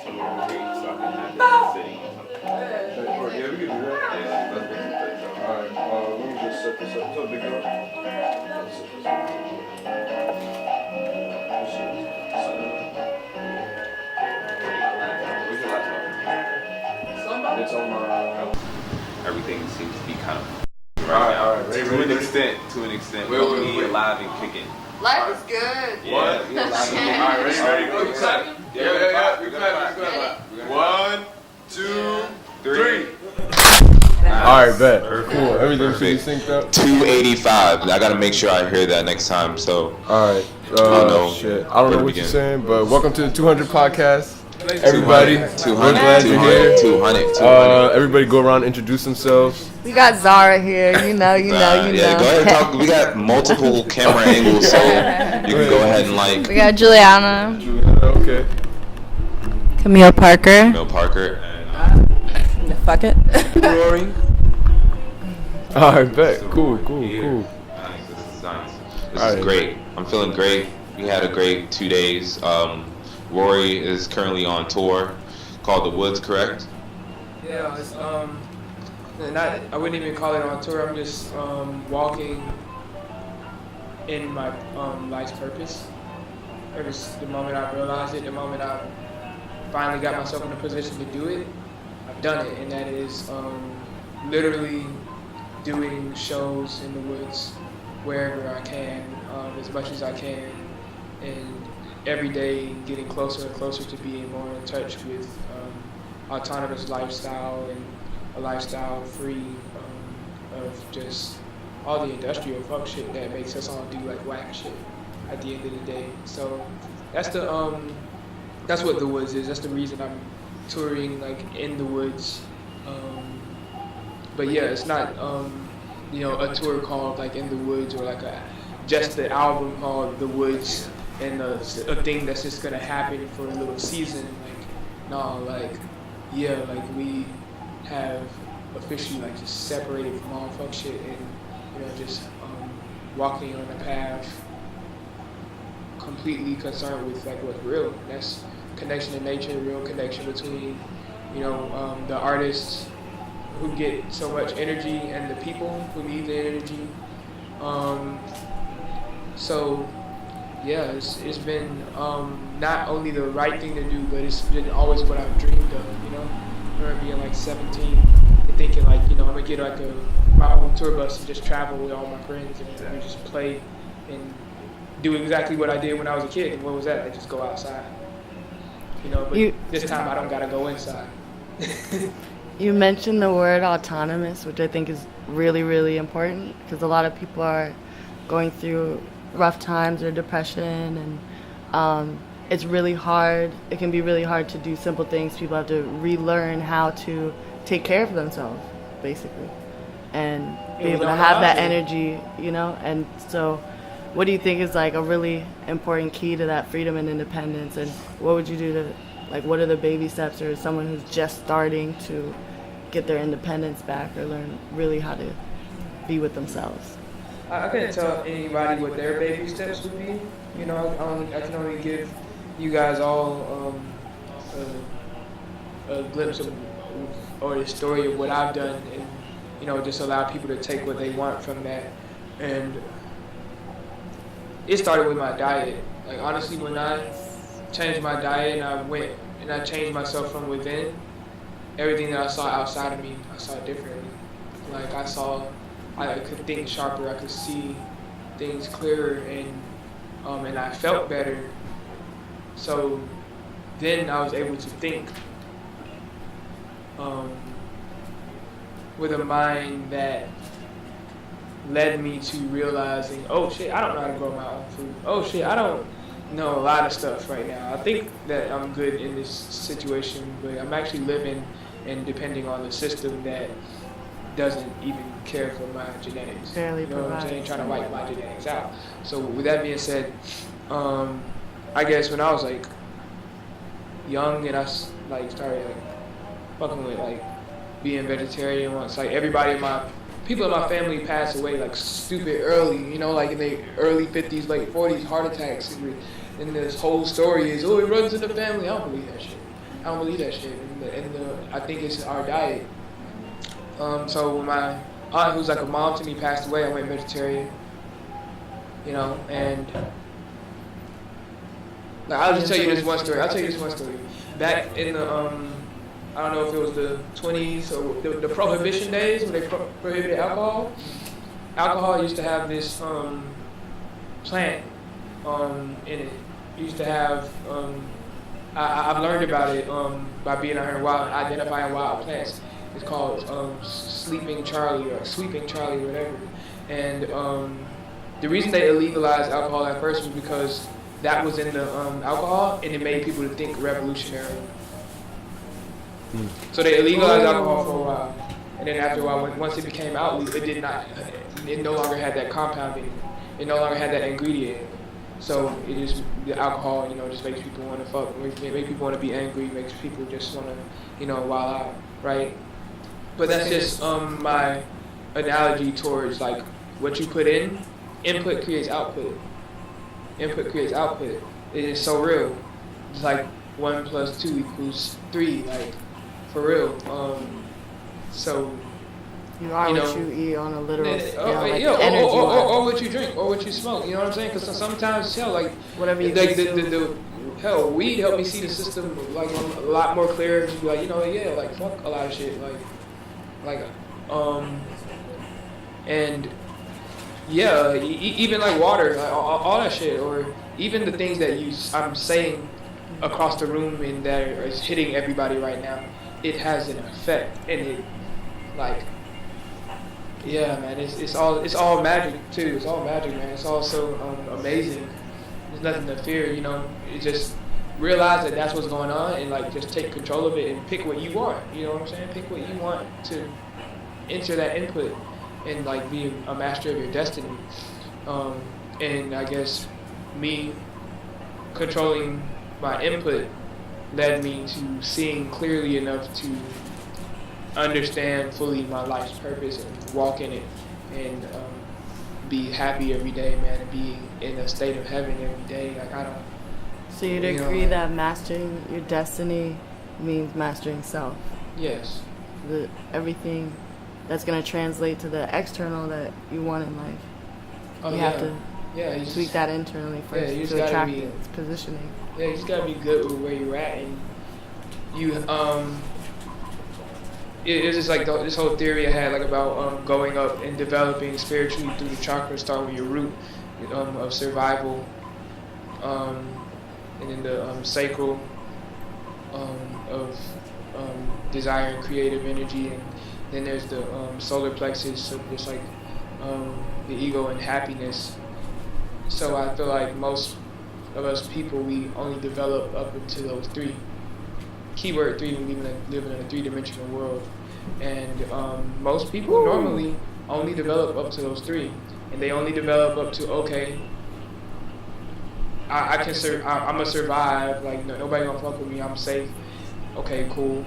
some retreat so I can have it sitting or something. Yeah, we can do that. Yeah, let's get some plates up. Alright, let me just set this up. What's up, big girl? Let's set this up. Where's your laptop? It's on my... Everything seems to be kind of Alright, to an extent. Wait. Alive and kicking. Life is good. Yeah, we alive and kicking. Alright, ready? Go. Yeah. We clap. 1, 2, 3. Alright, bet. Cool. Everything should be synced up. 285. I gotta make sure I hear that next time. So. Alright. Shit. I don't know what you're saying, but welcome to the 200 podcast. Everybody, 200, we're glad you're here. 200. Everybody go around and introduce themselves. We got Zara here, you know. Yeah, go ahead and talk. We got multiple camera angles, so you can go ahead and like. We got Juliana. Okay. Camille Parker. And, Fuck it. Raury. Alright, bet. Cool. So this is nice. This is great. I'm feeling great. We had a great 2 days. Raury is currently on tour called The Woods, correct? Yeah, it's I wouldn't even call it on tour. I'm just walking in my life's purpose. Ever since the moment I realized it, the moment I finally got myself in a position to do it, I've done it, and that is literally doing shows in the woods wherever I can, as much as I can, and every day getting closer and closer to being more in touch with autonomous lifestyle and a lifestyle free of just all the industrial fuck shit that makes us all do like whack shit at the end of the day. So that's that's what the woods is. That's the reason I'm touring like in the woods. But yeah, it's not a tour called like In the Woods or like just the album called The Woods and a thing that's just gonna happen for a little season. We have officially like just separated from all fuck shit and just walking on a path completely concerned with like what's real. That's connection to nature, real connection between the artists who get so much energy and the people who need the energy. So yeah, it's been not only the right thing to do, but it's been always what I've dreamed of. I remember being like 17 and thinking like, I'm gonna get like my own tour bus and just travel with all my friends and we just play and do exactly what I did when I was a kid. And what was that? I just go outside. But this time I don't gotta go inside. You mentioned the word autonomous, which I think is really, really important because a lot of people are going through rough times or depression, and it's really hard. It can be really hard to do simple things. People have to relearn how to take care of themselves, basically, and be able to have that energy, And so, what do you think is like a really important key to that freedom and independence? And what would you do to, like, what are the baby steps, or someone who's just starting to get their independence back or learn really how to be with themselves? I couldn't tell anybody what their baby steps would be. I can only give you guys all a glimpse of or a story of what I've done, and just allow people to take what they want from that. And it started with my diet. Like honestly, when I changed my diet and I went and I changed myself from within, everything that I saw outside of me, I saw differently. Like I could think sharper, I could see things clearer, and I felt better. So then I was able to think with a mind that led me to realizing, oh shit, I don't know how to grow my own food. Oh shit, I don't know a lot of stuff right now. I think that I'm good in this situation, but I'm actually living and depending on the system that doesn't even care for my genetics. Barely what I'm saying? Trying to wipe my genetics out. So with that being said, I guess when I was like young and I like started like fucking with like being vegetarian, once like people in my family passed away like stupid early, like in the early 50s, late 40s, heart attacks, and this whole story is, it runs in the family. I don't believe that shit. I don't believe that shit. I think it's our diet. So when my aunt, who's like a mom to me, passed away, I went vegetarian. You know, and like, I'll just tell you this one story. Back in the I don't know if it was the 20s or the prohibition days when they prohibited alcohol. Alcohol used to have this plant in it. It used to have I've learned about it by being out here in wild, identifying wild plants. It's called Sleeping Charlie or Sweeping Charlie, whatever. And the reason they illegalized alcohol at first was because that was in the alcohol, and it made people to think revolutionary. So they illegalized alcohol for a while, and then after a while, once it became out, it no longer had that compound in it. It no longer had that ingredient. So it just, the alcohol, you know, just makes people want to fuck, makes people want to be angry, makes people just want to, you know, wild out, right? But that's just my analogy towards like what you put in, input creates output. Input creates output. It is so real. It's like 1 + 2 = 3, like for real. So you are what you eat on a literal scale, or what you drink, or what you smoke. You know what I'm saying? Because sometimes, like whatever you hell, weed helped me see the system like a lot more clear. Just be like, you know, yeah, like fuck a lot of shit, and yeah, even like water, like all that shit, or even the things that I'm saying across the room and that is hitting everybody right now. It has an effect, and it like. Yeah, man, it's all magic too. It's all magic, man. It's all so amazing. There's nothing to fear, you know. You just realize that that's what's going on, and like just take control of it and pick what you want. You know what I'm saying? Pick what you want to enter that input, and like be a master of your destiny. And I guess me controlling my input led me to seeing clearly enough to understand fully my life's purpose and walk in it, and be happy every day, man, and be in a state of heaven every day. Like I don't. So you'd agree that mastering your destiny means mastering self? Yes. Everything that's going to translate to the external that you want in life. You have to tweak that internally first to attract its positioning. Yeah, you just gotta be good with where you're at, and you it's just like this whole theory I had like about going up and developing spiritually through the chakras, start with your root of survival, and then the sacral of desire and creative energy, and then there's the solar plexus, so just like the ego and happiness. So I feel like most of us people, we only develop up into those three. Keyword 3, we live in a 3-dimensional world, and most people normally only develop up to those 3, and they only develop up to I'm gonna survive. Like nobody gonna fuck with me. I'm safe. Okay, cool.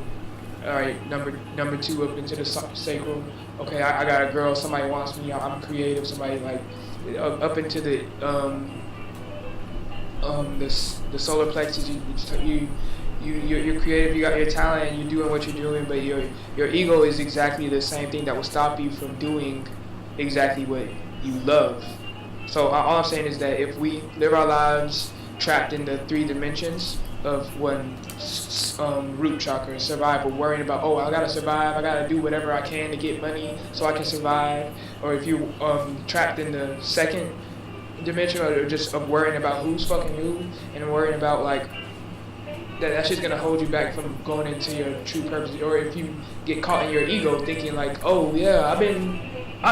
All right, number 2 up into the sacral. Okay, I got a girl. Somebody wants me. I'm creative. Somebody like up into the solar plexus. You're creative, you got your talent, and you're doing what you're doing, but your ego is exactly the same thing that will stop you from doing exactly what you love. So all I'm saying is that if we live our lives trapped in the 3 dimensions of one root chakra, survival, worrying about, I gotta survive, I gotta do whatever I can to get money so I can survive, or if you trapped in the 2nd dimension, or just of worrying about who's fucking who, and worrying about like that's just gonna hold you back from going into your true purpose. Or if you get caught in your ego thinking like,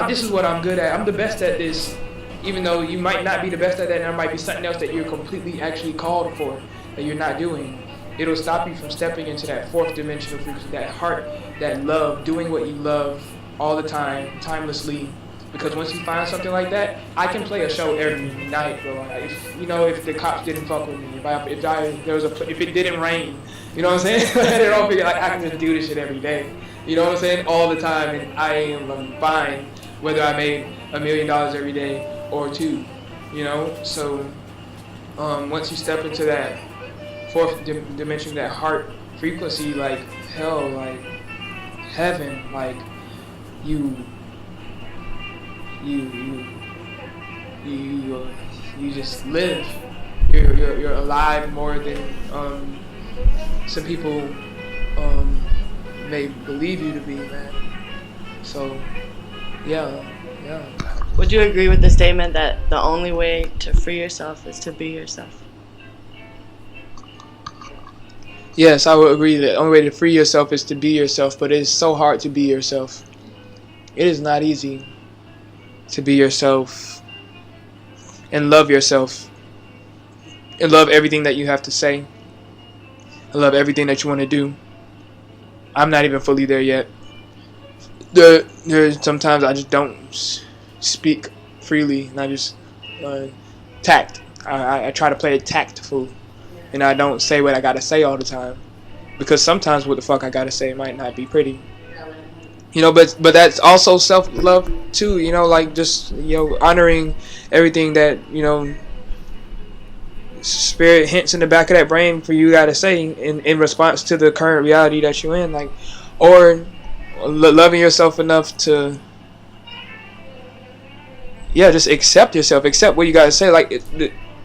this is what I'm good at, I'm the best at this, even though you might not be the best at that, and there might be something else that you're completely actually called for that you're not doing. It'll stop you from stepping into that 4th dimensional frequency, that heart, that love, doing what you love all the time, timelessly. Because once you find something like that, I can play a show every night, bro. If the cops didn't fuck with me, if it didn't rain, you know what I'm saying? I don't figure like I can just do this shit every day. You know what I'm saying? All the time, and I am fine whether I made $1 million every day or 2. You know, so once you step into that 4th dimension, that heart frequency like hell, like heaven, like you just live. You're alive more than some people may believe you to be, man. So yeah. Would you agree with the statement that the only way to free yourself is to be yourself? Yes, I would agree that the only way to free yourself is to be yourself, but it is so hard to be yourself. It is not easy to be yourself and love yourself and love everything that you have to say and love everything that you want to do. I'm not even fully there yet. There's sometimes I just don't speak freely, and I just tact. I try to play it tactful, and I don't say what I gotta say all the time, because sometimes what the fuck I gotta say might not be pretty. But that's also self-love too. Like just honoring everything that spirit hints in the back of that brain for you gotta say in response to the current reality that you're in, like, or loving yourself enough to just accept yourself, accept what you gotta say. Like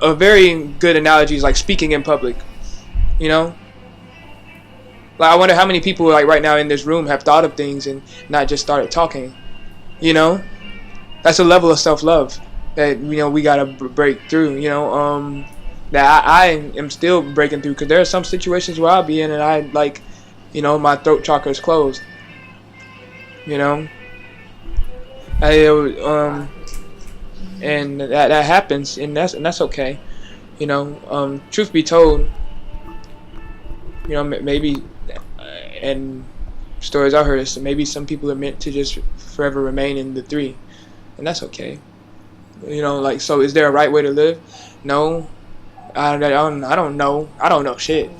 a very good analogy is like speaking in public. Like I wonder how many people like right now in this room have thought of things and not just started talking. That's a level of self-love that we gotta break through. That I am still breaking through, because there are some situations where I'll be in and I like, my throat chakra is closed. And that happens, and that's okay. Truth be told, maybe, and stories I heard is maybe some people are meant to just forever remain in the 3, and that's okay. Like, so is there a right way to live? No, I don't know. I don't know shit.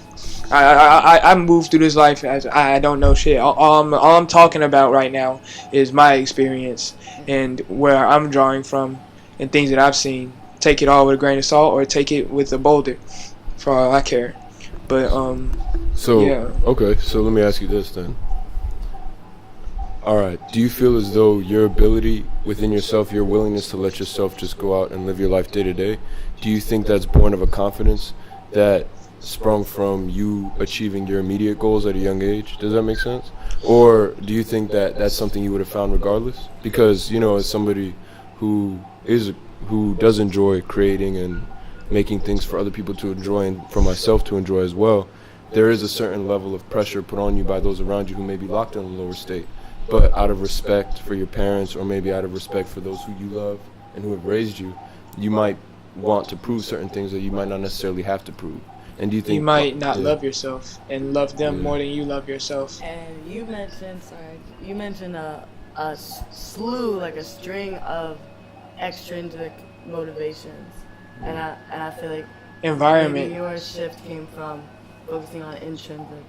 I moved through this life as I don't know shit. All I'm talking about right now is my experience and where I'm drawing from and things that I've seen. Take it all with a grain of salt, or take it with a boulder, for all I care. But Okay, so let me ask you this then. Alright, do you feel as though your ability within yourself, your willingness to let yourself just go out and live your life day to day, do you think that's born of a confidence that sprung from you achieving your immediate goals at a young age? Does that make sense? Or do you think that that's something you would have found regardless? Because, as somebody who does enjoy creating and making things for other people to enjoy and for myself to enjoy as well, there is a certain level of pressure put on you by those around you who may be locked in a lower state. But out of respect for your parents, or maybe out of respect for those who you love and who have raised you, you might want to prove certain things that you might not necessarily have to prove. And do you think you might not love yourself and love them more than you love yourself? And you mentioned a slew, like a string of extrinsic motivations, and I feel like environment. Maybe your shift came from focusing on intrinsic.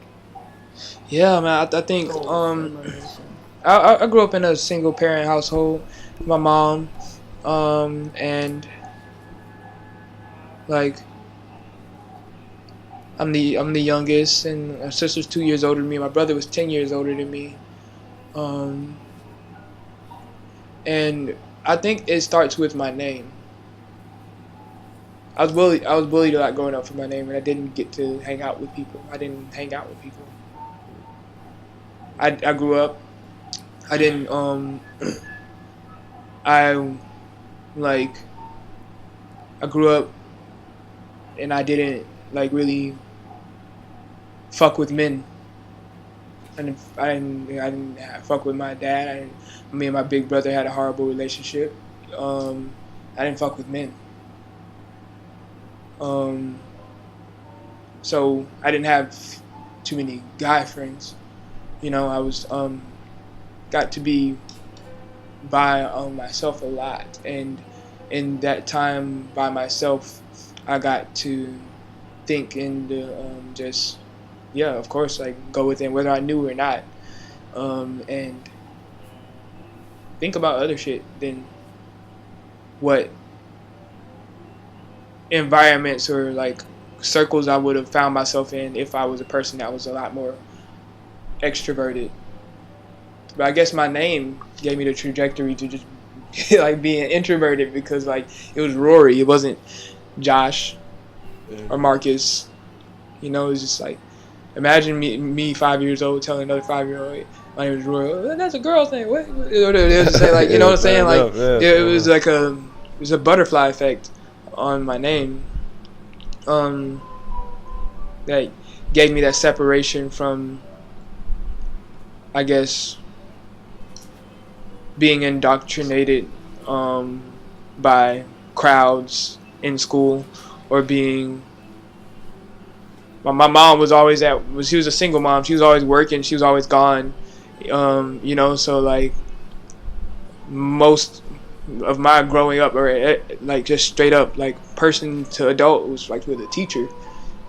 Yeah, man. I think I grew up in a single parent household. My mom, and like I'm the youngest, and my sister's 2 years older than me. My brother was 10 years older than me, and I think it starts with my name. I was bullied a lot growing up for my name, and I didn't get to hang out with people. I didn't hang out with people. I grew up. I didn't. I grew up, and I didn't really fuck with men. I didn't fuck with my dad. Me and my big brother had a horrible relationship. I didn't fuck with men. So I didn't have too many guy friends. I was got to be by myself a lot, and in that time by myself, I got to think and just of course, like, go within whether I knew or not, and think about other shit than what environments or like circles I would have found myself in if I was a person that was a lot more extroverted. But I guess my name gave me the trajectory to just like being introverted, because like it was Raury, it wasn't Josh or Marcus. You know, it was just like, imagine me 5 years old telling another 5-year-old, my name is Raury. Oh, that's a girl's name. What? It was just say, like, you know what I'm saying? Like it was like it was a butterfly effect on my name. That gave me that separation from, I guess, being indoctrinated by crowds in school, or being. My mom was always she was a single mom. She was always working. She was always gone. You know, so like most of my growing up, or like just straight up like person to adult, was like with a teacher,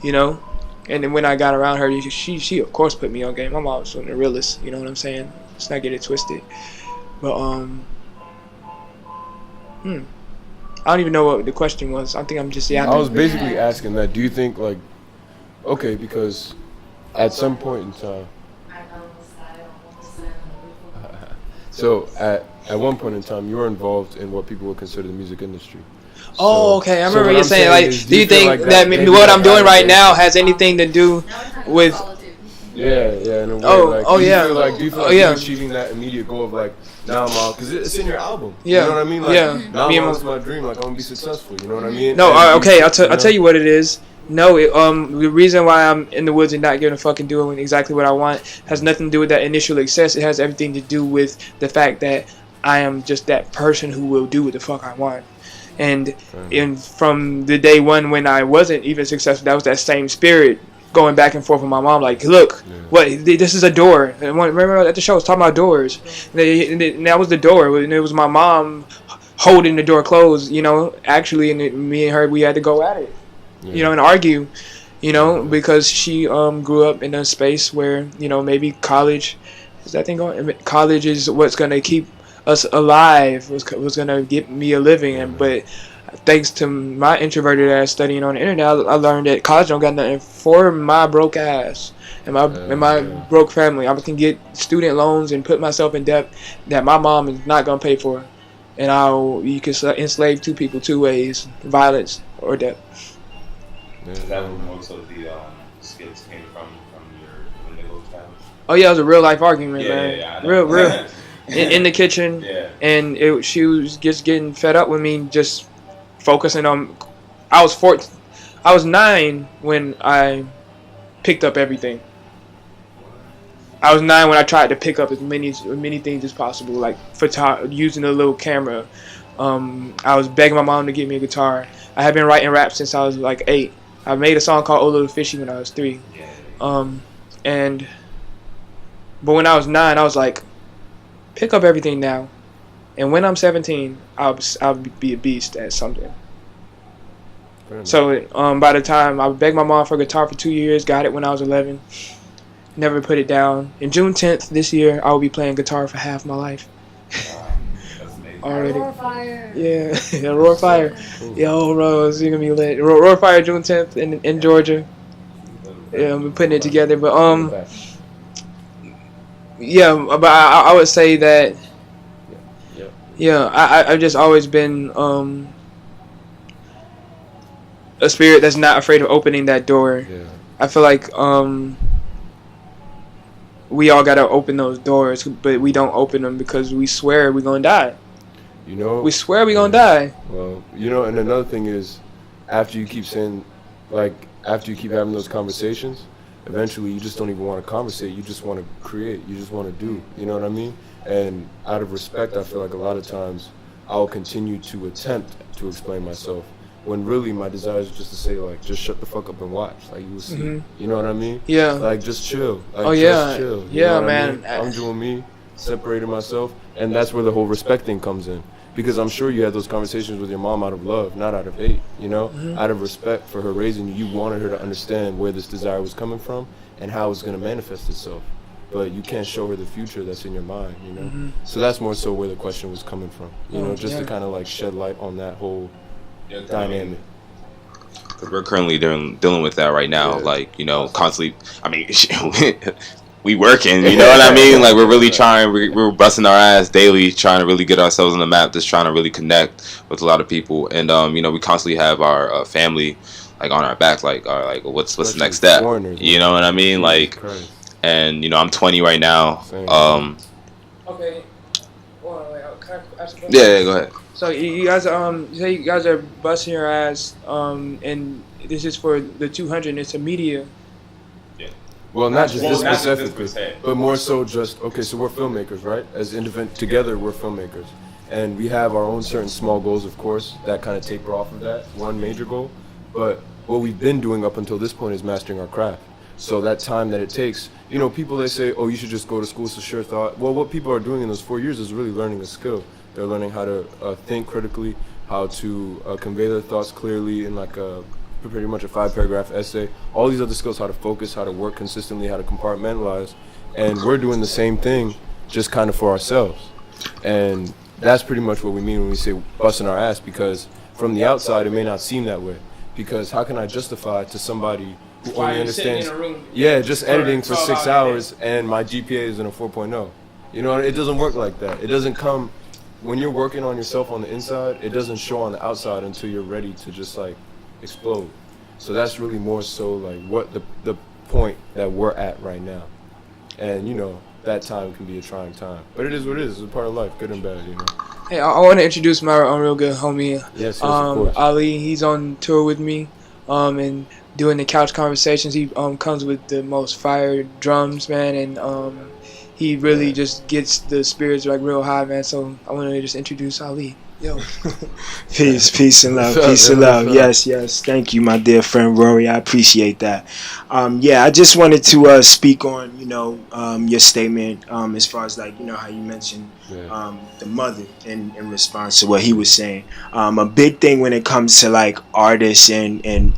you know. And then when I got around her, she of course put me on game. My mom was one of the realest, you know what I'm saying? Let's not get it twisted. But I don't even know what the question was. I think I'm just yapping. I was basically asking that. Do you think like, okay, because at some point in time. So at one point in time, you were involved in what people would consider the music industry. Oh, okay. I remember you saying, like, do you think that what I'm doing right now has anything to do with? Yeah, in a way. Do you feel like you're achieving that immediate goal of like, nah, mom, because it's in your album. Yeah. You know what I mean? Like, yeah. Nah, it's my dream. Like, I'm gonna be successful. You know what I mean? No, okay. I'll tell you what it is. No, the reason why I'm in the woods and not giving a fuck and doing exactly what I want has nothing to do with that initial success. It has everything to do with the fact that I am just that person who will do what the fuck I want. And from the day one when I wasn't even successful, that was that same spirit going back and forth with my mom. Like, look, this is a door. And remember at the show, I was talking about doors. And that was the door. And it was my mom holding the door closed, you know, actually. And me and her, we had to go at it. You know, and argue, you know, because she grew up in a space where, you know, maybe college is that thing going? College is what's going to keep us alive, was going to get me a living. And but thanks to my introverted ass studying on the internet, I learned that college don't got nothing for my broke ass and my broke family. I can get student loans and put myself in debt that my mom is not going to pay for. And you can enslave two people two ways: violence or debt. Is that where most of the skits came from your Indigo challenge? Oh yeah, it was a real life argument, man. Yeah, real. in the kitchen, and she was just getting fed up with me, just focusing on. I was 9 when I picked up everything. I was 9 when I tried to pick up as many things as possible, like using a little camera. I was begging my mom to get me a guitar. I had been writing rap since I was like 8. I made a song called "Oh Little Fishy" when I was 3. But when I was 9, I was like, pick up everything now, and when I'm 17, I'll be a beast at something. So by the time I begged my mom for a guitar for 2 years, got it when I was 11, never put it down. And June 10th this year, I will be playing guitar for half my life. Already. Roar Fire. Yeah, Roar Fire. Yo, bro, it's gonna be lit. Roar Fire June 10th in Georgia. Yeah, I'm putting it together, but yeah, but I would say that. Yeah, I've just always been a spirit that's not afraid of opening that door. Yeah. I feel like we all gotta open those doors, but we don't open them because we swear we're gonna die. You know, we swear we're gonna die. Well, you know, and another thing is, after you keep having those conversations, eventually you just don't even want to conversate. You just want to create. You just want to do. You know what I mean? And out of respect, I feel like a lot of times I'll continue to attempt to explain myself, when really my desire is just to say, like, just shut the fuck up and watch. Like, you will see. You know what I mean? Yeah. Like, just chill. Like, just chill. You know man. I mean? I'm doing me, separating myself, and that's where the whole respect thing comes in. Because I'm sure you had those conversations with your mom out of love, not out of hate, you know? Out of respect for her raising you. You wanted her to understand where this desire was coming from and how it's going to manifest itself. But you can't show her the future that's in your mind, you know? So that's more so where the question was coming from, you know, just to kind of like shed light on that whole dynamic. because we're currently dealing with that right now. Yeah. Like, you know, constantly. I mean, we working. You know what I mean? Like, we're really trying. We're busting our ass daily, trying to really get ourselves on the map. Just trying to really connect with a lot of people, and you know, we constantly have our family like on our back. Like, what's the next step? You know what I mean? Like, and you know, I'm 20 right now. Okay. Well, can I ask a question? Yeah, go ahead. So you guys, you say you guys are busting your ass, and this is for the 200. It's a media. Yeah. Well, not just this specifically, but more so just, okay, so we're filmmakers, right? As together, we're filmmakers. And we have our own certain small goals, of course, that kind of taper off of that, one major goal. But what we've been doing up until this point is mastering our craft. So that time that it takes, you know, people, they say, oh, you should just go to school. It's a sure thought. Well, what people are doing in those 4 years is really learning a skill. They're learning how to think critically, how to convey their thoughts clearly in like pretty much a 5-paragraph essay. All these other skills, how to focus, how to work consistently, how to compartmentalize. And we're doing the same thing, just kind of for ourselves. And that's pretty much what we mean when we say busting our ass, because from the outside, it may not seem that way. Because how can I justify to somebody who only understands, just editing for 6 hours and my GPA is in a 4.0. You know, it doesn't work like that. It doesn't come, when you're working on yourself on the inside, it doesn't show on the outside until you're ready to just like explode. So that's really more so like what the point that we're at right now. And you know, that time can be a trying time. But it is what it is. It's a part of life, good and bad, you know. Hey, I want to introduce my real good homie, Yes, of course. Ali. He's on tour with me, and doing the couch conversations. He comes with the most fire drums, man, and he really just gets the spirits like real high, man. So I want to just introduce Ali. Yo. Peace and love. Peace and love. Yes. Thank you, my dear friend Raury. I appreciate that. I just wanted to speak on, you know, your statement as far as like, you know, how you mentioned the mother in response to what he was saying. A big thing when it comes to like artists and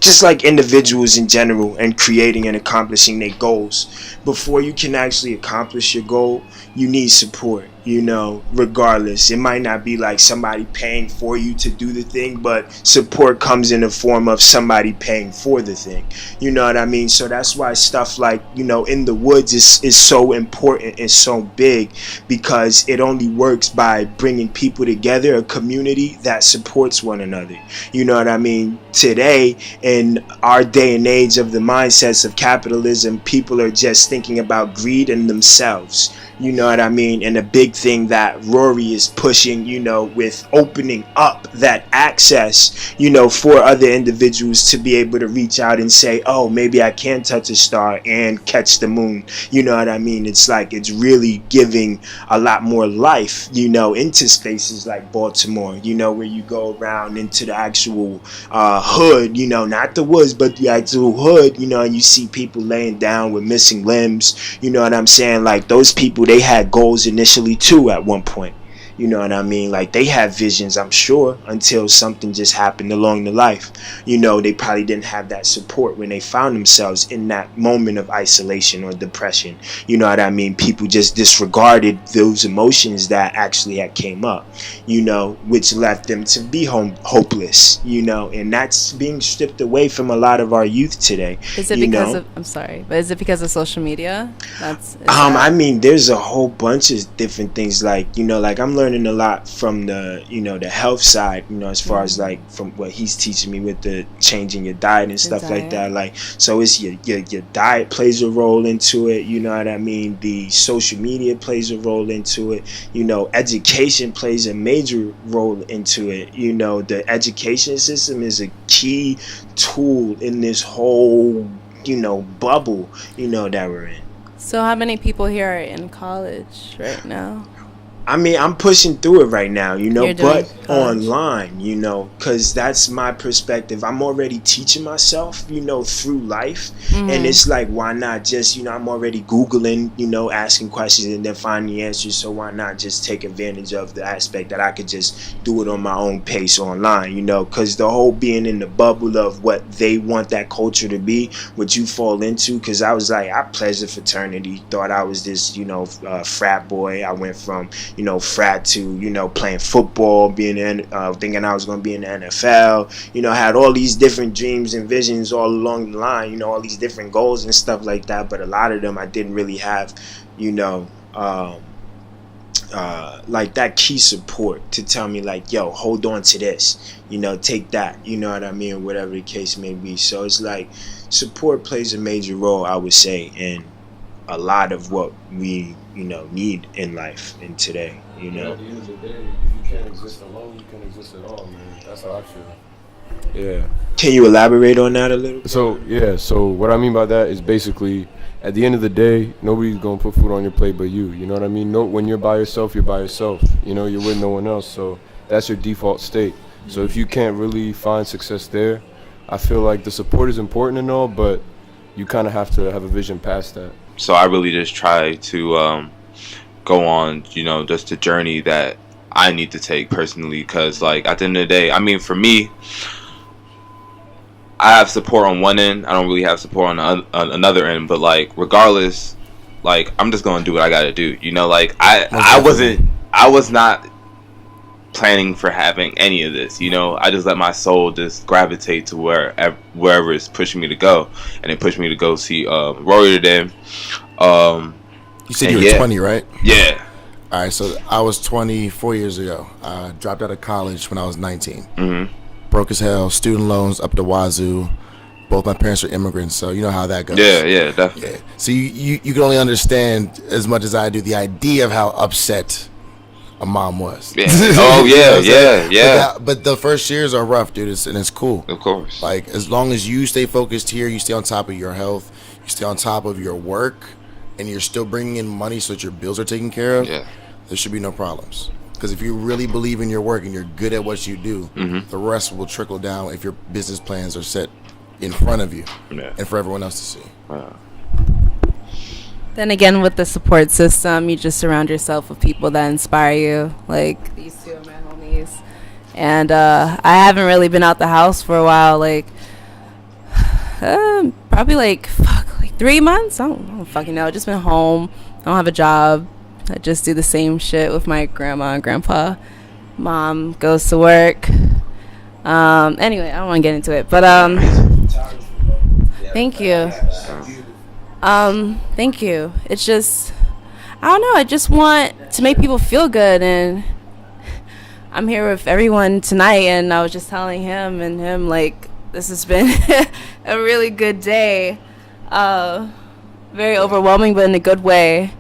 just like individuals in general and creating and accomplishing their goals. Before you can actually accomplish your goal, you need support, you know, regardless. It might not be like somebody paying for you to do the thing, but support comes in the form of somebody paying for the thing. You know what I mean? So that's why stuff like, you know, In the Woods is so important and so big, because it only works by bringing people together, a community that supports one another. You know what I mean? Today, in our day and age of the mindsets of capitalism, people are just thinking about greed and themselves. You know what I mean? And a big thing that Raury is pushing, you know, with opening up that access, you know, for other individuals to be able to reach out and say, oh, maybe I can touch a star and catch the moon. You know what I mean? It's like, it's really giving a lot more life, you know, into spaces like Baltimore, you know, where you go around into the actual hood, you know, not the woods, but the actual hood, you know, and you see people laying down with missing limbs. You know what I'm saying? Like, those people, they had goals initially too at one point. You know what I mean? Like, they had visions, I'm sure, until something just happened along the life. You know, they probably didn't have that support when they found themselves in that moment of isolation or depression. You know what I mean? People just disregarded those emotions that actually had came up, you know, which left them to be hopeless, you know, and that's being stripped away from a lot of our youth today. Is it because of, I'm sorry, but is it because of social media? I mean, there's a whole bunch of different things, like, you know, like I'm learning a lot from the, you know, the health side, you know, as far as like from what he's teaching me with the changing your diet and stuff like that. Like, so it's your diet plays a role into it, you know what I mean? The social media plays a role into it, you know, education plays a major role into it. You know, the education system is a key tool in this whole, you know, bubble, you know, that we're in. So how many people here are in college right now? I mean, I'm pushing through it right now, you know, but online, you know, because that's my perspective. I'm already teaching myself, you know, through life. And it's like, why not just, you know, I'm already Googling, you know, asking questions and then finding the answers. So why not just take advantage of the aspect that I could just do it on my own pace online, you know, because the whole being in the bubble of what they want that culture to be, what you fall into, because I was like, I pledged a fraternity, thought I was this, you know, frat boy. I went from, frat to, playing football, thinking I was going to be in the NFL, had all these different dreams and visions all along the line, all these different goals and stuff like that. But a lot of them I didn't really have, like that key support to tell me like, yo, hold on to this, take that, you know what I mean, whatever the case may be. So it's like support plays a major role, I would say, in a lot of what we need in life and today. At the end of the day, if you can't exist alone, you can't exist at all, man. That's how I feel. Yeah. Can you elaborate on that a little bit? So what I mean by that is basically, at the end of the day, nobody's gonna put food on your plate but you. You know what I mean? When you're by yourself, you're by yourself. You're with no one else. So that's your default state. So if you can't really find success there, I feel like the support is important and all, but you kind of have to have a vision past that. So I really just try to go on, just the journey that I need to take personally, because like at the end of the day, I mean, for me, I have support on one end. I don't really have support on another end. But like, regardless, like I'm just gonna do what I gotta do. Like I was not planning for having any of this. I just let my soul just gravitate to wherever it's pushing me to go, and it pushed me to go see Raury today. You said you were 20, right? Yeah. All right, so I was 24 years ago. I dropped out of college when I was 19. Mm-hmm. Broke as hell, student loans up the wazoo. Both my parents are immigrants, so you know how that goes. Yeah, definitely. Yeah. So you can only understand as much as I do the idea of how upset a mom was. Yeah. Oh yeah. But the first years are rough, dude, and it's cool. Of course. Like as long as you stay focused here, you stay on top of your health, you stay on top of your work, and you're still bringing in money so that your bills are taken care of. Yeah. There should be no problems. Because if you really believe in your work and you're good at what you do, mm-hmm. the rest will trickle down if your business plans are set in front of you and for everyone else to see. Then again, with the support system, you just surround yourself with people that inspire you. Like these two are my homies. And I haven't really been out the house for a while. Like, probably like 3 months? I don't fucking know. Just been home. I don't have a job. I just do the same shit with my grandma and grandpa. Mom goes to work. Anyway, I don't want to get into it. But, thank you. Thank you. It's just, I don't know. I just want to make people feel good. And I'm here with everyone tonight. And I was just telling him, like, this has been a really good day. Very overwhelming, but in a good way.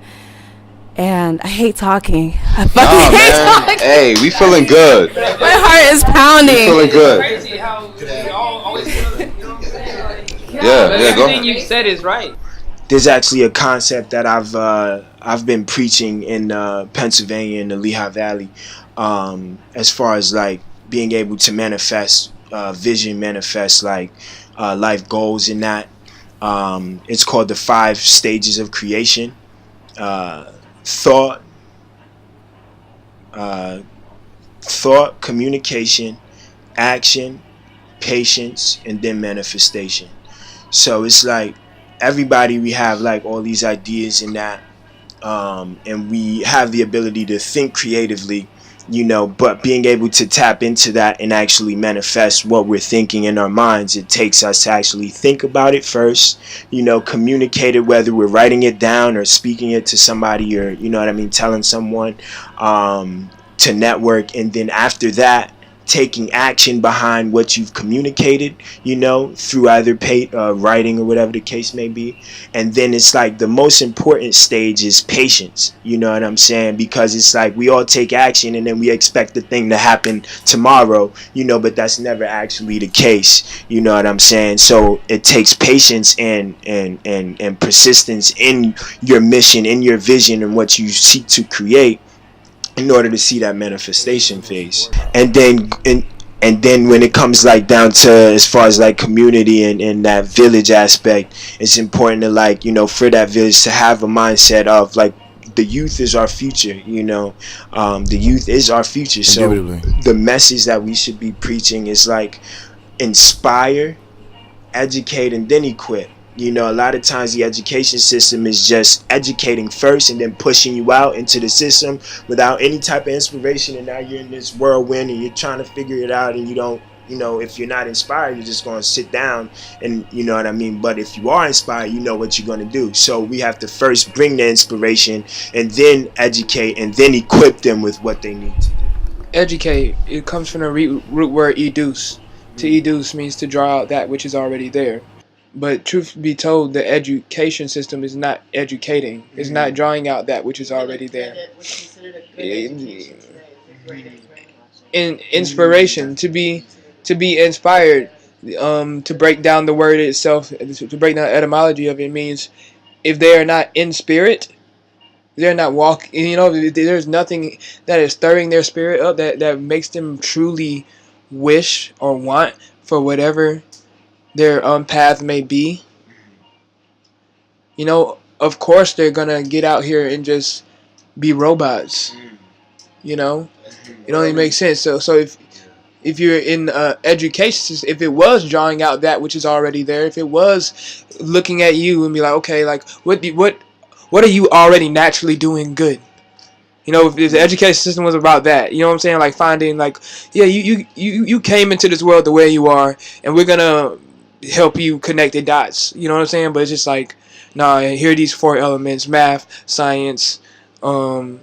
And I hate talking. I fucking hate talking. Hey, we feeling good. My heart is pounding. We feeling good. Crazy how we all always feel it. You know what I'm saying? Like, Yeah, go everything ahead. you said is right. There's actually a concept that I've been preaching in Pennsylvania in the Lehigh Valley, as far as like being able to manifest vision, manifest like life goals in that. It's called the 5 stages of creation. Thought, communication, action, patience, and then manifestation. So it's like everybody, we have like all these ideas in that, and we have the ability to think creatively, but being able to tap into that and actually manifest what we're thinking in our minds, it takes us to actually think about it first, communicate it, whether we're writing it down or speaking it to somebody or, telling someone, to network. And then after that, taking action behind what you've communicated, through either writing or whatever the case may be. And then it's like the most important stage is patience, you know what I'm saying? Because it's like we all take action and then we expect the thing to happen tomorrow, but that's never actually the case, you know what I'm saying? So it takes patience and persistence in your mission, in your vision, and what you seek to create, in order to see that manifestation phase. And then when it comes like down to as far as like community and that village aspect, it's important to like, for that village to have a mindset of like the youth is our future, the youth is our future. So the message that we should be preaching is like inspire, educate, and then equip. You know, a lot of times the education system is just educating first and then pushing you out into the system without any type of inspiration, and now you're in this whirlwind and you're trying to figure it out, and you don't, you know, if you're not inspired, you're just going to sit down, and you know what I mean. But if you are inspired, you know what you're going to do. So we have to first bring the inspiration and then educate and then equip them with what they need to do. Educate, it comes from the root word educe. To educe means to draw out that which is already there. But truth be told, the education system is not educating. It's not drawing out that which is already there. In inspiration, to be inspired, to break down the word itself, to break down the etymology of it, means if they are not in spirit, they're not walking. You know, there's nothing that is stirring their spirit up that makes them truly wish or want for whatever their path may be. You know, of course they're gonna get out here and just be robots. You know, it only makes sense. So if you're in education, if it was drawing out that which is already there, if it was looking at you and be like, okay, like what are you already naturally doing good? You know, if the education system was about that, you know what I'm saying? Like finding, like, yeah, you came into this world the way you are, and we're gonna help you connect the dots. You know what I'm saying? But it's just like, nah, here are these four elements: math, science, um,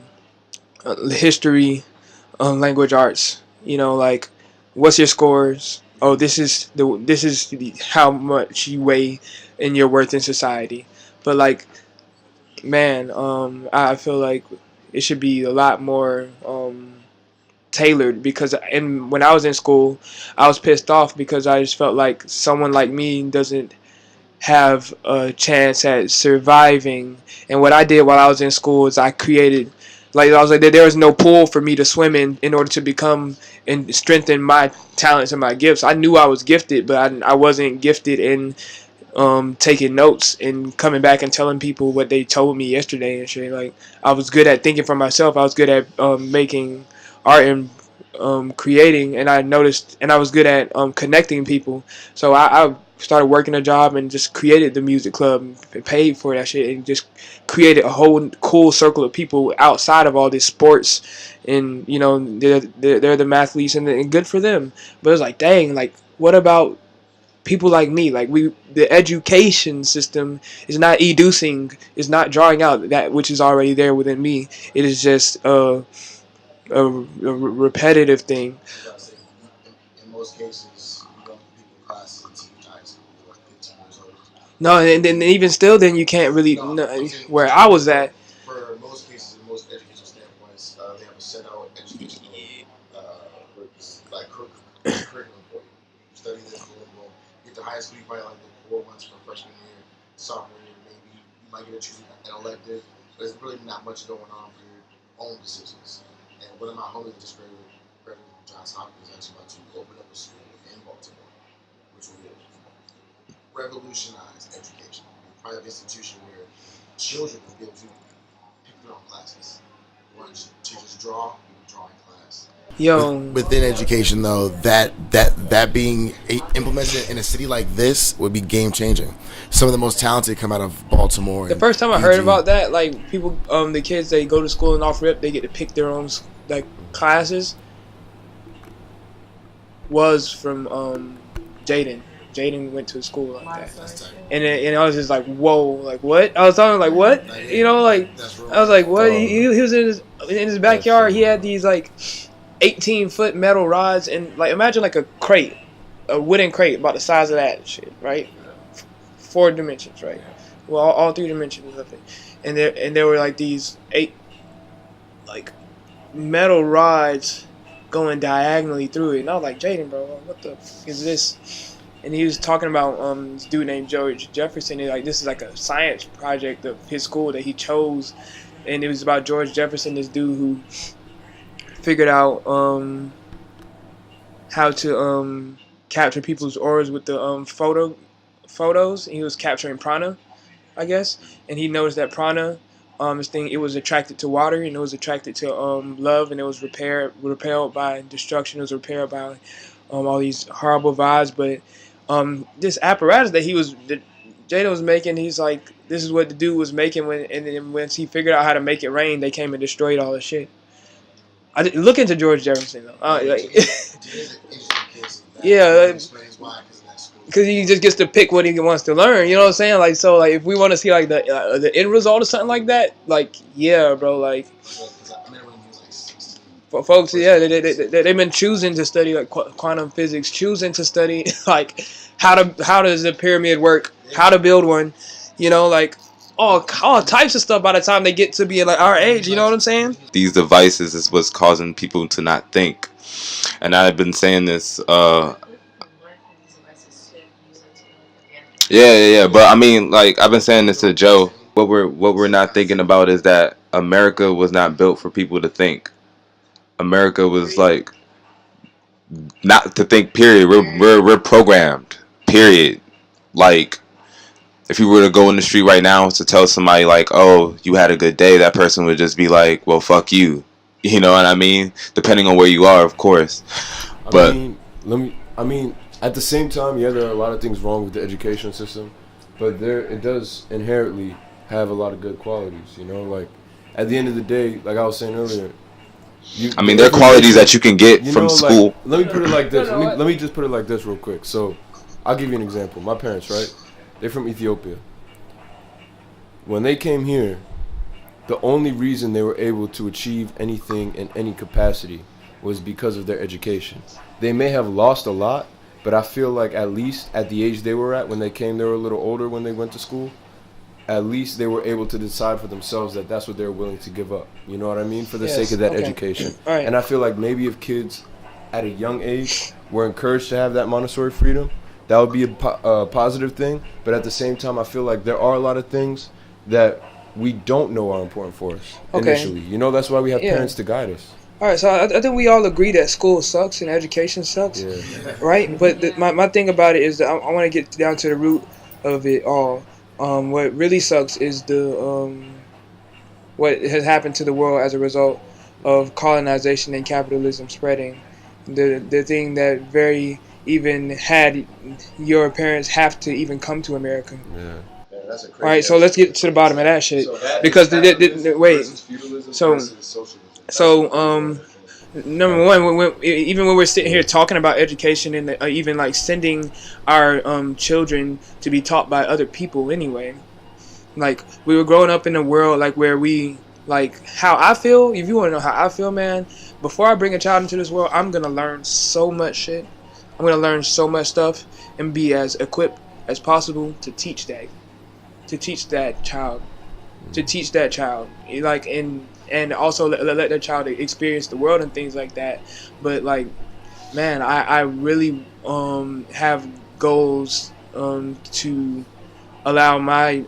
history, language arts. You know, like, what's your scores? Oh, this is how much you weigh in your worth in society. But like, man, I feel like it should be a lot more tailored, because when I was in school, I was pissed off because I just felt like someone like me doesn't have a chance at surviving. And what I did while I was in school is I created, like, I was like, there was no pool for me to swim in order to become and strengthen my talents and my gifts. I knew I was gifted, but I wasn't gifted in taking notes and coming back and telling people what they told me yesterday and shit. Like, I was good at thinking for myself. I was good at making art and creating, and I noticed, and I was good at connecting people. So I started working a job and just created the music club and paid for that shit and just created a whole cool circle of people outside of all this sports. And you know, they're the mathletes, and good for them. But it's like, dang, like, what about people like me? Like, the education system is not educing, is not drawing out that which is already there within me. It is just a repetitive thing. In most cases, you don't people in classes and teach high school, like 15 years old. No, and then even still, then you can't really. No, where I was at. For most cases, in most educational standpoints, they have a set out educational like curriculum for you. Study this, boom, boom. Get to high school, you probably like the 4 months from freshman year, sophomore year, maybe you might get to choose an elective, but there's really not much going on for your own decisions. And one of my homies just graduated from Johns Hopkins, actually about to open up a school in Baltimore, which will revolutionize education. A private institution where children will be able to pick their own classes. Once teachers draw, you draw in class. Yo, Within education, though, that being implemented in a city like this would be game changing. Some of the most talented come out of Baltimore. the first time I heard about that, like, people, the kids, they go to school and off rip, they get to pick their own like classes, was from Jaden. Jaden went to a school like that, and I was just like, whoa, like, what? I was talking like, what? You know, like, I was like, what? He was in his backyard. He had these like 18-foot metal rods, and like, imagine like a crate, a wooden crate about the size of that shit, right? 4 dimensions, right? Well, all 3 dimensions of it, and there were like these 8 like metal rods going diagonally through it, and I was like, Jaden, bro, what the f- is this? And he was talking about this dude named George Jefferson. And like, this is like a science project of his school that he chose, and it was about George Jefferson, this dude who figured out how to capture people's auras with the photos. And he was capturing prana, I guess, and he noticed that prana, this thing, it was attracted to water, and it was attracted to love, and it was repelled by destruction. It was repelled by all these horrible vibes. But this apparatus that he was Jada was making, he's like, this is what the dude was making and then once he figured out how to make it rain, they came and destroyed all the shit. Look into George Jefferson though. Yeah, because he just gets to pick what he wants to learn. You know what I'm saying? Like, so like if we want to see like the end result or something like that, like yeah, bro, like. Folks, yeah, they've been choosing to study like quantum physics, choosing to study like how does the pyramid work, how to build one, you know, like all types of stuff by the time they get to be like our age. You know what I'm saying? These devices is what's causing people to not think, and I've been saying this. Yeah. But I mean, like I've been saying this to Joe. What we're not thinking about is that America was not built for people to think. America was like not to think. Period. We're programmed. Period. Like if you were to go in the street right now to tell somebody like, "Oh, you had a good day," that person would just be like, "Well, fuck you." You know what I mean? Depending on where you are, of course. But I mean, at the same time, yeah, there are a lot of things wrong with the education system, but it does inherently have a lot of good qualities. You know, like at the end of the day, like I was saying earlier. There are qualities that you can get from school. Like, let me put it like this. Let me just put it like this real quick. So, I'll give you an example. My parents, right? They're from Ethiopia. When they came here, the only reason they were able to achieve anything in any capacity was because of their education. They may have lost a lot, but I feel like at least at the age they were at when they came, they were a little older when they went to school. At least they were able to decide for themselves that that's what they're willing to give up. You know what I mean? For the sake of that education. Right. And I feel like maybe if kids at a young age were encouraged to have that Montessori freedom, that would be a positive thing. But at the same time, I feel like there are a lot of things that we don't know are important for us initially. You know, that's why we have parents to guide us. All right, so I think we all agree that school sucks and education sucks, right? But my thing about it is that I want to get down to the root of it all. What really sucks is what has happened to the world as a result of colonization and capitalism spreading. The thing that very even had your parents have to even come to America. Yeah. That's a crazy. All right, so let's get to the bottom of that shit. Because number one, even when we're sitting here talking about education and even like sending our children to be taught by other people anyway, like we were growing up in a world like where we like how I feel. If you want to know how I feel, man, before I bring a child into this world, I'm gonna learn so much shit. I'm gonna learn so much stuff and be as equipped as possible to teach that child, like and also let that child experience the world and things like that. But like, man, I really have goals to allow my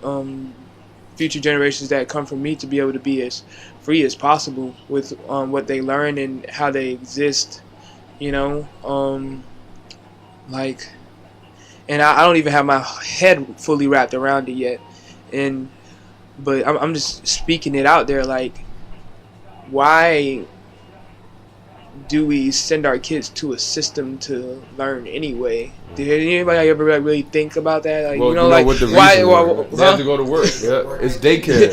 future generations that come from me to be able to be as free as possible with what they learn and how they exist, you know, like, and I don't even have my head fully wrapped around it yet, but I'm just speaking it out there, like, why do we send our kids to a system to learn anyway? Did anybody ever really think about that? Like, well, you know, like what the why? They have to go to work. Yeah, it's daycare.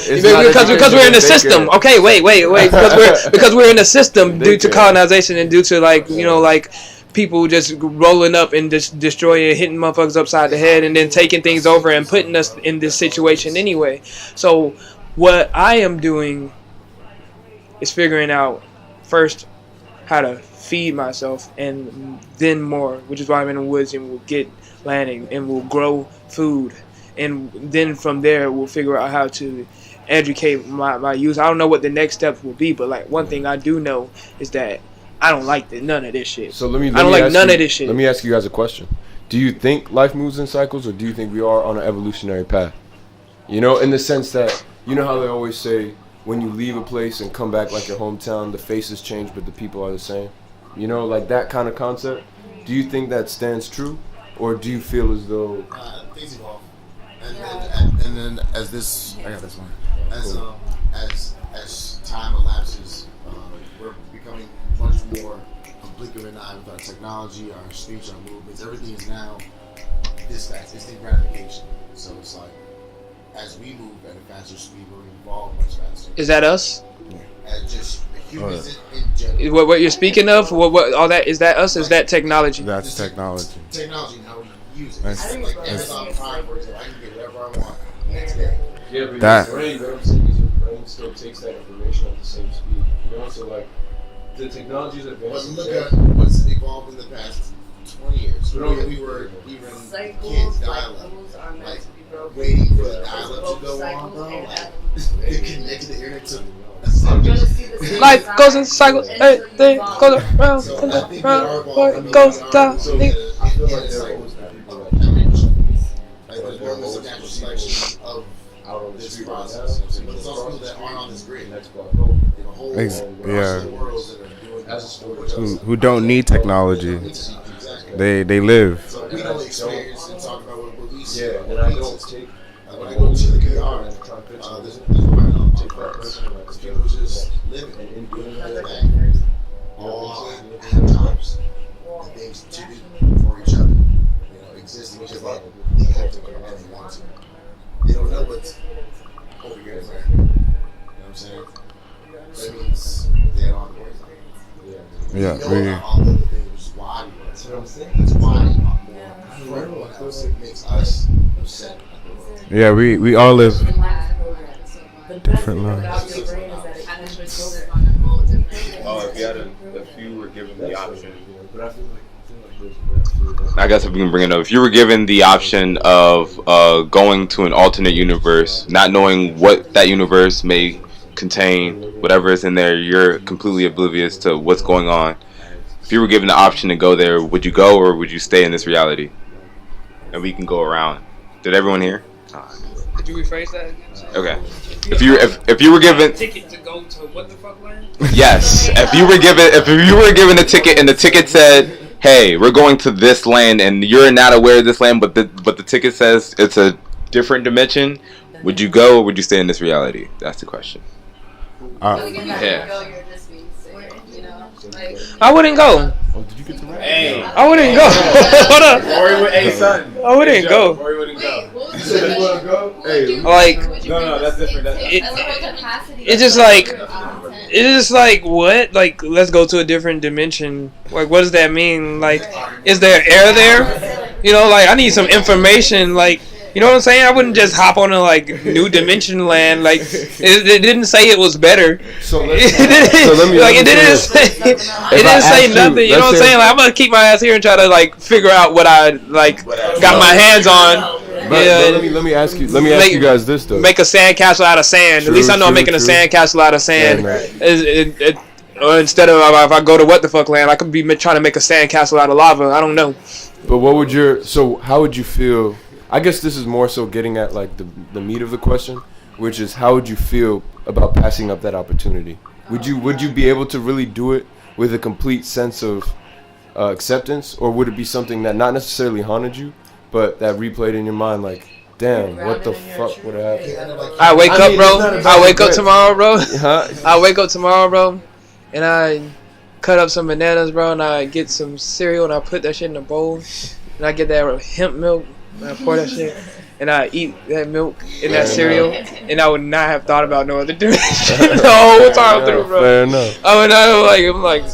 Because we're in the system. Okay, wait. Because we're in the system due to colonization and due to like you know like people just rolling up and just destroying, hitting motherfuckers upside the head, and then taking things over and putting us in this situation anyway. So what I am doing is figuring out first how to feed myself and then more, which is why I'm in the woods and we'll get landing and we'll grow food, and then from there we'll figure out how to educate my youth. I don't know what the next steps will be, but like one thing I do know is that I don't like none of this shit. So let me of this shit. Let me ask you guys a question. Do you think life moves in cycles, or do you think we are on an evolutionary path? You know, in the sense that, you know how they always say, when you leave a place and come back like your hometown, the faces change, but the people are the same. You know, like that kind of concept. Do you think that stands true, or do you feel as though things evolve, and then as this, I got this one. As time elapses, we're becoming much more completely in line with our technology, our speech, our movements. Everything is now this fast, instant gratification. So it's like, as we move at a faster speed, we're evolve much faster. Is that us? As just humans in general. What you're speaking of? What all that is that us? Or is that technology? That's technology. Technology and how we use it. That's- Like Amazon Prime, for example, I can get whatever I want next day. Yeah, but That- your brain, what I'm saying is your brain still takes that information at the same speed. You know, so like the technology's But advancing. look at what's evolved in the past 20 years. We were even kids dial-up, like waiting for the dial-up to go on, bro. Like they connected the internet to a second. Life goes in cycles. Everything goes around, So comes I think we around, are before evolving. it goes down. So I feel like it's there like, always been people like like there's almost a natural selection of out on the this street right now. process. But there's also people that aren't on this grid. Next block over. In a whole Yeah. worlds that are doing As a this. story. Who don't need technology. Exactly. They live. So we don't experience and talk about what we see. Yeah, and I don't take. Like when I go to the VR, there's one I'll take first. People just living and doing their thing. All at times. And things to do for each other. You know, existing because they have to come and they want to. They don't know what's over here in America. You know what I'm saying? That means they're on the way. Yeah, We know all the other things, which is why we want. That's what I'm saying. That's why for everyone else it makes us upset. yeah. We all live different lives. If you were given the option, I guess if we can bring it up, if you were given the option of going to an alternate universe, not knowing what that universe may contain, whatever is in there, you're completely oblivious to what's going on. If you were given the option to go there, would you go or would you stay in this reality? And we can go around. Did everyone hear? Could you rephrase that? Okay. If you were given Ticket to go to what the fuck land? yes, if you were given a ticket and the ticket said, "Hey, we're going to this land," and you're not aware of this land, but the ticket says it's a different dimension, would you go or would you stay in this reality? That's the question. Yeah. I wouldn't go. Oh, did you get to rap? I wouldn't go. Hold up. Rory with a son. I wouldn't go. Rory wouldn't go. You said you want to go? Hey, Like no, that's different. it's just like what? Like let's go to a different dimension. Like what does that mean? Like is there air there? You know, like I need some information. Like you know what I'm saying? I wouldn't just hop on a like new dimension land. Like it didn't say it was better. So It let's. didn't, like it didn't say it didn't say nothing. You know what I'm saying? Like I'm gonna keep my ass here and try to like figure out what I like got my hands on. But let me ask you. Let me ask you guys this though. Make a sandcastle out of sand. True, At least I know I'm true, making a true. sandcastle out of sand. Right. Or instead of if I go to what the fuck land, I could be trying to make a sandcastle out of lava. I don't know. But what would how would you feel? I guess this is more so getting at like the meat of the question, which is how would you feel about passing up that opportunity? Would you be able to really do it with a complete sense of acceptance, or would it be something that not necessarily haunted you, but that replayed in your mind like, damn, what the fuck would have happened? I wake up, bro. I wake up regret. tomorrow, bro. Huh? I wake up tomorrow, bro, and I cut up some bananas, bro, and I get some cereal and I put that shit in a bowl, and I get that hemp milk and I pour that shit. And I eat that milk and that cereal, and I would not have thought about no other direction the whole time through, bro. Fair enough. I'm like,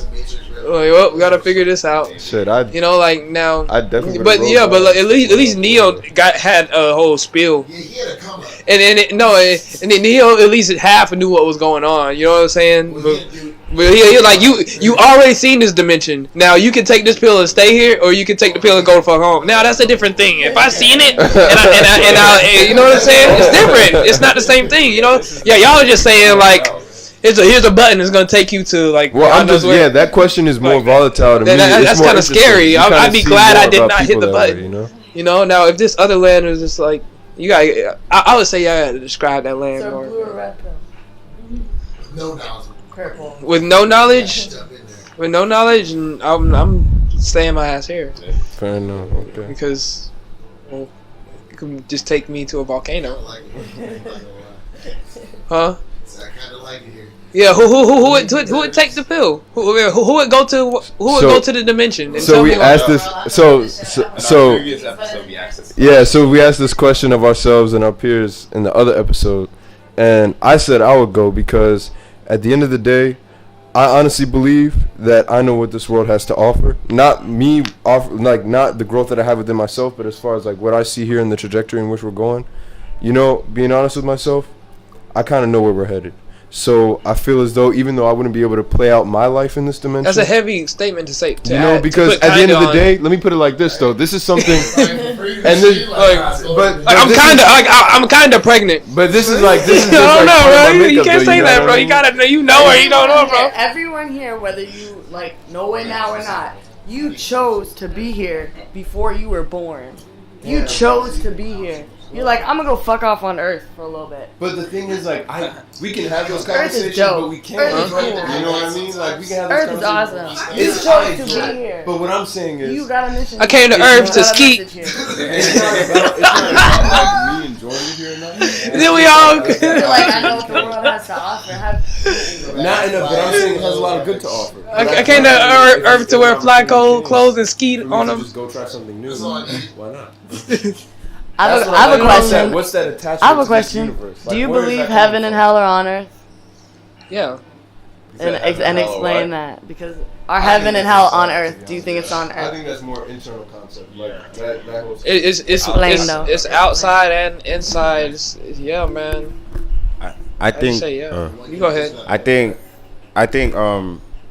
well, we gotta figure this out. Shit, You know, like now. I definitely. But yeah, but like, at least Neo had a whole spill, Yeah, he had a come up. and then Neo at least half knew what was going on. You know what I'm saying? But he like you already seen this dimension. Now you can take this pill and stay here, or you can take the pill and go the fuck home. Now that's a different thing. If I seen it, and I you know what I'm saying? It's different. It's not the same thing. You know? Yeah, y'all are just saying like. Here's a button that's gonna take you to like. Well, I'm just that question is more volatile to me. That's kind of scary. I'd be glad I did not hit the button. Way, you know, now if this other land was just like you got, I would say I got to describe that land So more. blue or red pill? No knowledge. Purple. With no knowledge, Jump in there. with no knowledge, and I'm staying my ass here Fair enough. Okay. because well, it could just take me to a volcano, I like it. huh? I kind of like it here. Yeah, who would take the pill? Who would go to go to the dimension? And So tell we me asked this. So previous episode we asked this. yeah. So we asked this question of ourselves and our peers in the other episode, and I said I would go because at the end of the day, I honestly believe that I know what this world has to offer. Not me, not the growth that I have within myself, but as far as like what I see here in the trajectory in which we're going. You know, being honest with myself, I kind of know where we're headed. So I feel as though even though I wouldn't be able to play out my life in this dimension, that's a heavy statement to say. Because at the end of the day, let me put it like this though. This is something, and this, I'm kind of pregnant. But this is like this is. I don't know, part of bro. my You makeup, can't though, say you know that, what bro. I You mean? gotta know. You know or you don't know, bro. Everyone here, whether you know it now or not, you chose to be here before you were born. You chose to be here. You're like, I'm gonna go fuck off on Earth for a little bit. But the thing is, like, we can have those Earth is conversations, dope. but we can't. Earth is cool. You know what I mean? Like, we can have those Earth is conversations. awesome. You chose to be here. But what I'm saying is, You got a mission. I came to Earth to ski. it's not about me enjoying it here or not. Then we all. Like, I know what the world has to offer. Not enough, but I'm saying it has a lot of good to offer. I came to Earth to wear fly cold clothes and ski on them. Just go try something new. Why not? I have a question. What's that attachment? I have a to this question. universe? Do Like, you where is believe that heaven coming and from? hell are on Earth? Yeah. And explain that, because are heaven and hell on Earth? Do you think it's on I Earth? think that's more internal concept. Like that whole It's outside and inside. Yeah, man. I think. Say yeah. You go ahead. I think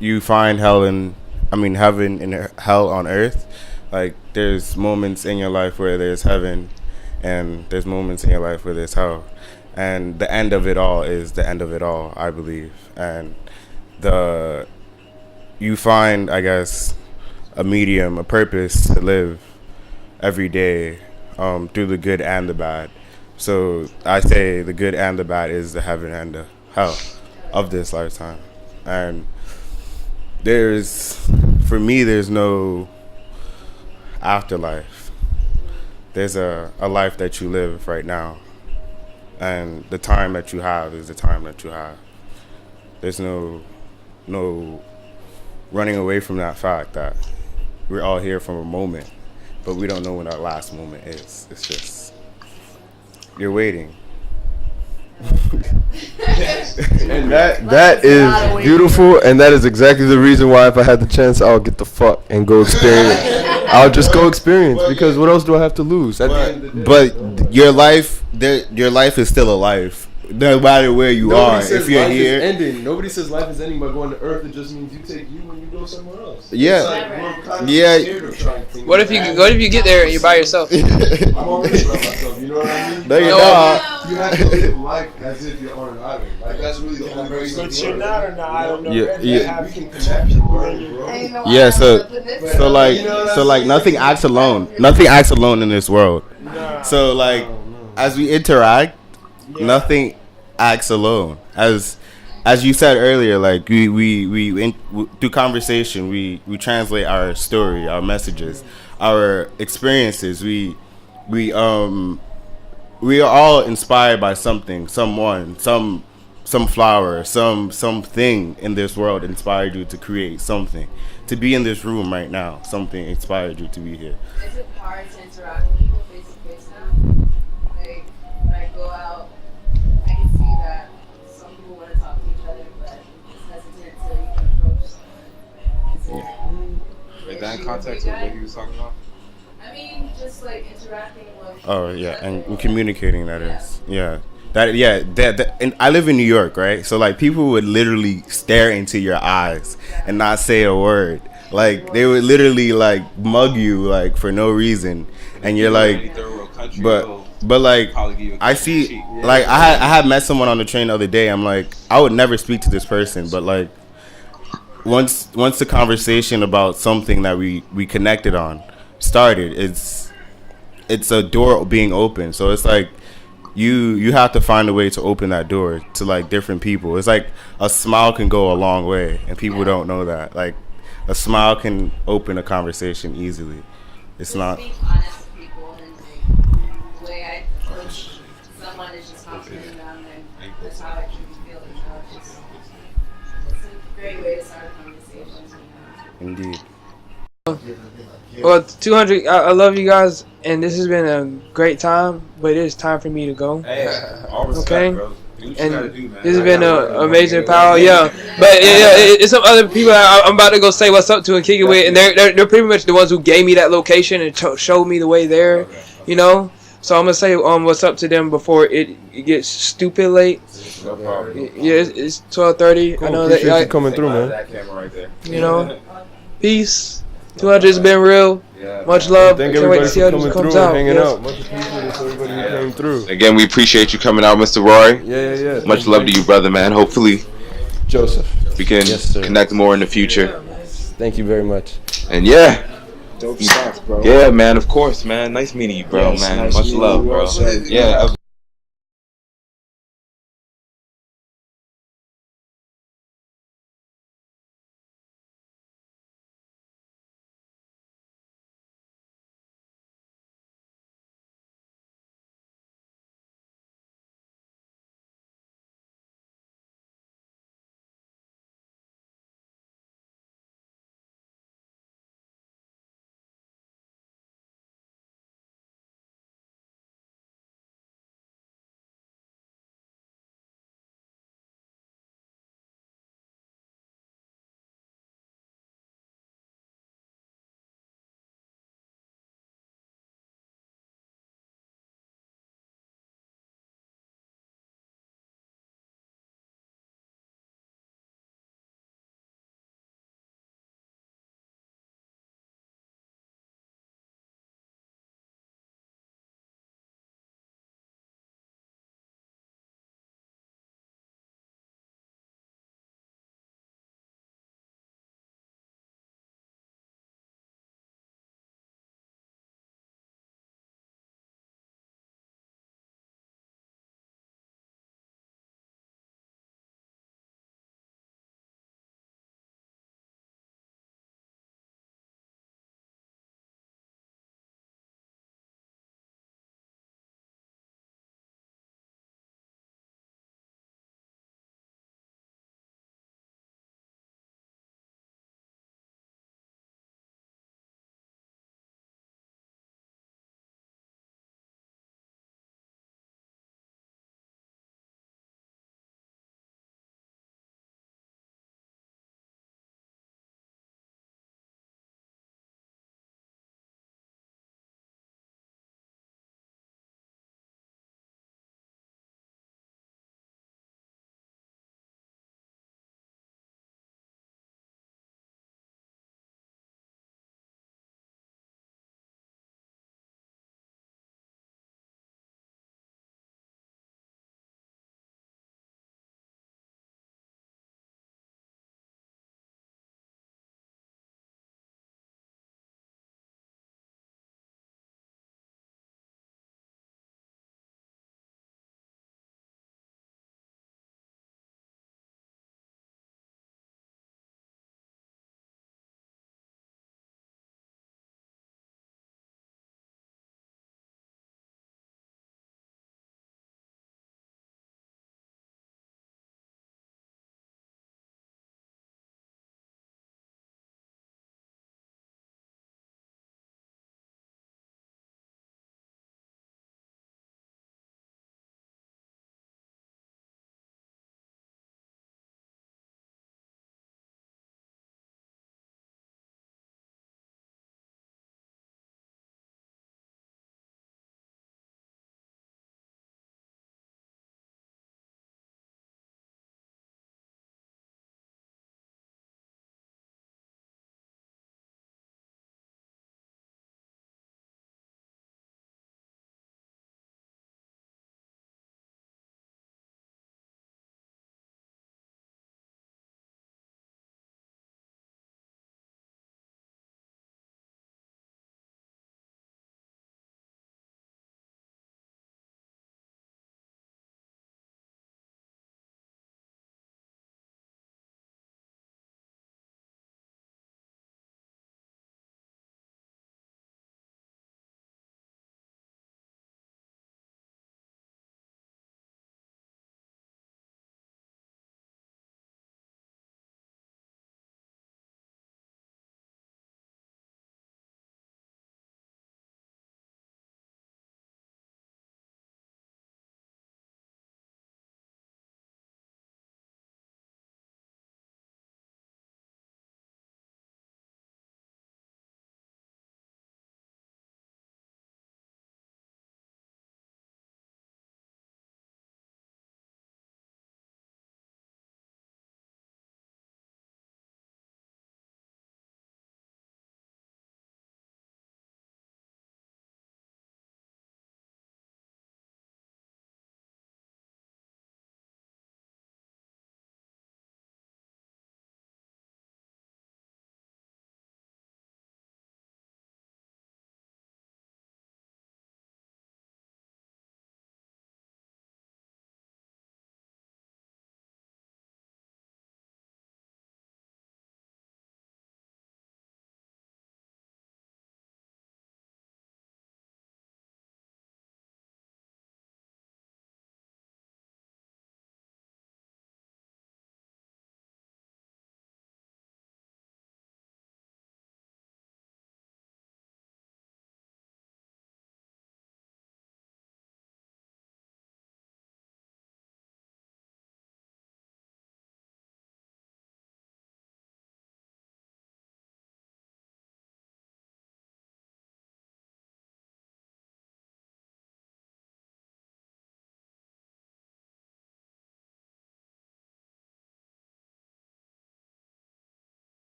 you find heaven and hell on earth. Like there's moments in your life where there's heaven, and there's moments in your life where there's hell, and the end of it all is the end of it all, I believe. And you find, I guess, a medium, a purpose to live every day, through the good and the bad. So I say the good and the bad is the heaven and the hell of this lifetime. And for me, there's no afterlife. There's a life that you live right now. And the time that you have is the time that you have. There's no running away from that fact that we're all here from a moment, but we don't know when our last moment is. It's just, you're waiting. And that is beautiful, and that is exactly the reason why if I had the chance, I'll get the fuck and go experience. I'll just go experience, because what else do I have to lose? But your life is still a life. No matter where you are, if you're here. Ending. Nobody says life is ending by going to Earth. It just means you take you when you go somewhere else. Yeah. What if you get there and you're by yourself? I'm already by myself. You know what I mean? No, you're not. You have to live life as if you're on an island. Like that's really the whole reason. But you're not on the island. Yeah. We can connect people, bro. Yeah. So like nothing acts alone. Nothing acts alone in this world. So like as we interact, nothing acts alone. As you said earlier, like we through conversation we translate our story, our messages, our experiences. We are all inspired by something, someone, some flower, something in this world inspired you to create something. To be in this room right now, something inspired you to be here. Is it hard to interact with people face to face now? Like when I go out, I can see that some people want to talk to each other, but it's hesitant to even approach someone. Wait, that in context of what he was talking about? I mean, just like interacting with. Oh yeah, and communicating, that is, yeah. That and I live in New York, right? So like people would literally stare into your eyes and not say a word. Like they would literally like mug you like for no reason, and you're like, but like I see, like I had met someone on the train the other day. I'm like, I would never speak to this person, but like once the conversation about something that we connected on started, it's a door being open. So it's like you have to find a way to open that door to like different people. It's like a smile can go a long way, and people don't know that. Like a smile can open a conversation easily. It's just not. being honest with people, and like, the way I approach someone is just complimenting them, and that's how I can feel. great way to start a conversation. Indeed. Well, 200. I love you guys, and this has been a great time. But it is time for me to go. Okay. And this has been an amazing power, yeah. But it's some other people I'm about to go say what's up to and kick it with, and they're pretty much the ones who gave me that location and showed me the way there, you know. So I'm gonna say what's up to them before it gets stupid late. No problem. Yeah, it's 12:30. Cool. I know Appreciate that. you coming through, man. That camera right there. You know, peace. 200's been real. Yeah. Much love. Thank Can't wait everybody to see for how coming this through comes and out. hanging Yes. out. Much appreciated to everybody who came through. Again, we appreciate you coming out, Mr. Roy. Yeah. Much love to you, brother, man. Hopefully Joseph. we can Yes, sir. connect more in the future. Thank you very much. And yeah. Dope stuff, bro. Yeah, man, of course, man. Nice meeting you, bro, Yes, man. nice Much meeting love, you bro. also. Yeah.